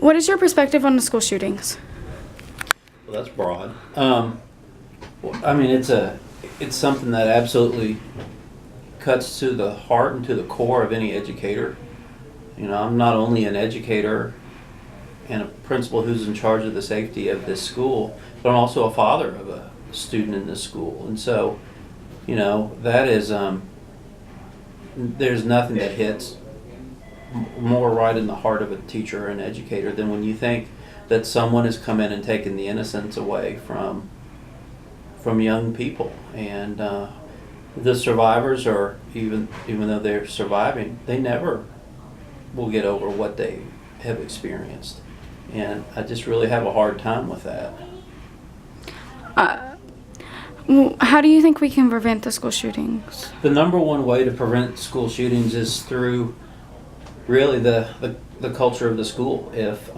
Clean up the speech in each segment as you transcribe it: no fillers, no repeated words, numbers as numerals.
What is your perspective on the school shootings? Well, that's broad. I mean, it's something that absolutely cuts to the heart and to the core of any educator. You know, I'm not only an educator and a principal who's in charge of the safety of this school, but I'm also a father of a student in this school. And so, you know, that is, there's nothing that hits more right in the heart of a teacher or an educator than when you think that someone has come in and taken the innocence away from young people. And the survivors are, even though they're surviving, they never will get over what they have experienced. And I just really have a hard time with that. How do you think we can prevent the school shootings? The number one way to prevent school shootings is through really the culture of the school. If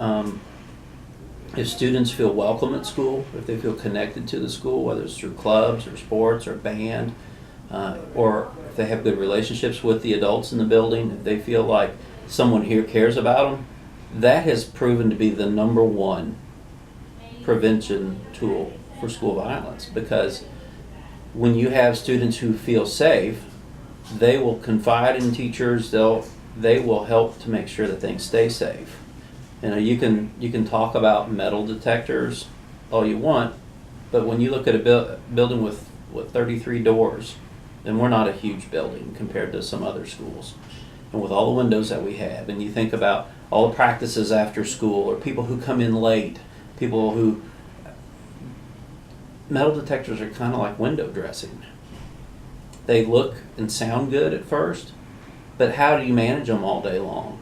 students feel welcome at school, if they feel connected to the school, whether it's through clubs or sports or band, or if they have good relationships with the adults in the building, if they feel like someone here cares about them, that has proven to be the number one prevention tool for school violence. Because when you have students who feel safe, they will confide in teachers. They will help to make sure that things stay safe. You know, you can talk about metal detectors all you want, but when you look at a building with 33 doors, and we're not a huge building compared to some other schools, and with all the windows that we have, and you think about all the practices after school, or people who come in late, metal detectors are kind of like window dressing. They look and sound good at first, but how do you manage them all day long?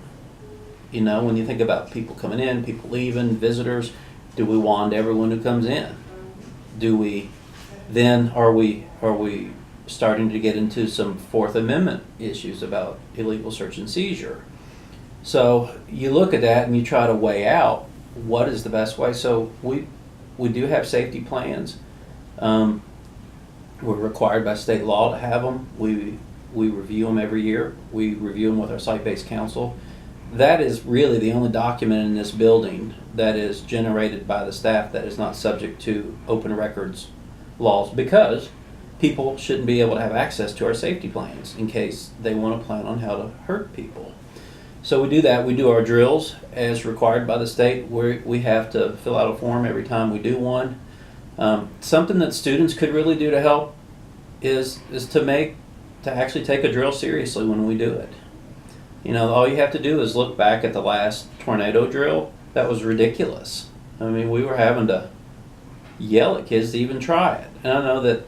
You know, when you think about people coming in, people leaving, visitors, do we wand everyone who comes in? Are we starting to get into some Fourth Amendment issues about illegal search and seizure? So you look at that and you try to weigh out what is the best way. So we do have safety plans. We're required by state law to have them. We review them every year. We review them with our site-based council. That is really the only document in this building that is generated by the staff that is not subject to open records laws, because people shouldn't be able to have access to our safety plans in case they want to plan on how to hurt people. So we do that. We do our drills as required by the state, where we have to fill out a form every time we do one. Something that students could really do to help is to actually take a drill seriously when we do it. You know, all you have to do is look back at the last tornado drill. That was ridiculous. I mean, we were having to yell at kids to even try it. And I know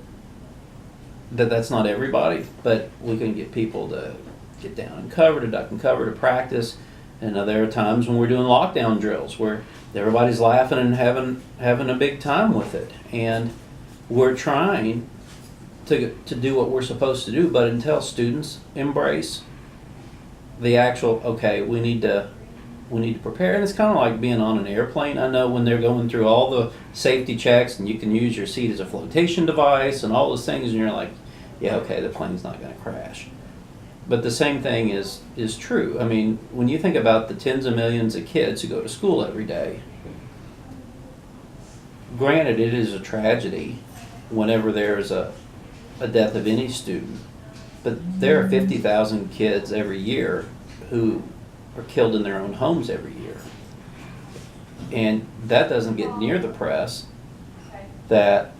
that's not everybody, but we can get people to get down and cover, to duck and cover, to practice. And there are times when we're doing lockdown drills where everybody's laughing and having a big time with it. And we're trying to do what we're supposed to do, but until students embrace the actual, okay, we need to prepare. And it's kind of like being on an airplane. I know when they're going through all the safety checks and you can use your seat as a flotation device and all those things, and you're like, yeah, okay, the plane's not going to crash. But the same thing is true. I mean, when you think about the tens of millions of kids who go to school every day, granted, it is a tragedy whenever there's a death of any student, but there are 50,000 kids every year who are killed in their own homes every year. And that doesn't get near the press that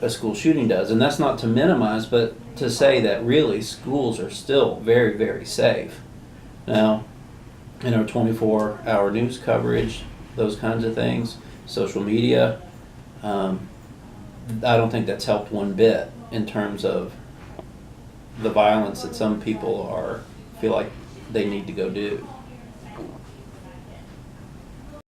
a school shooting does. And that's not to minimize, but to say that really schools are still very, very safe. Now, in our 24-hour news coverage, those kinds of things, social media, I don't think that's helped one bit in terms of the violence that some people feel like they need to go do.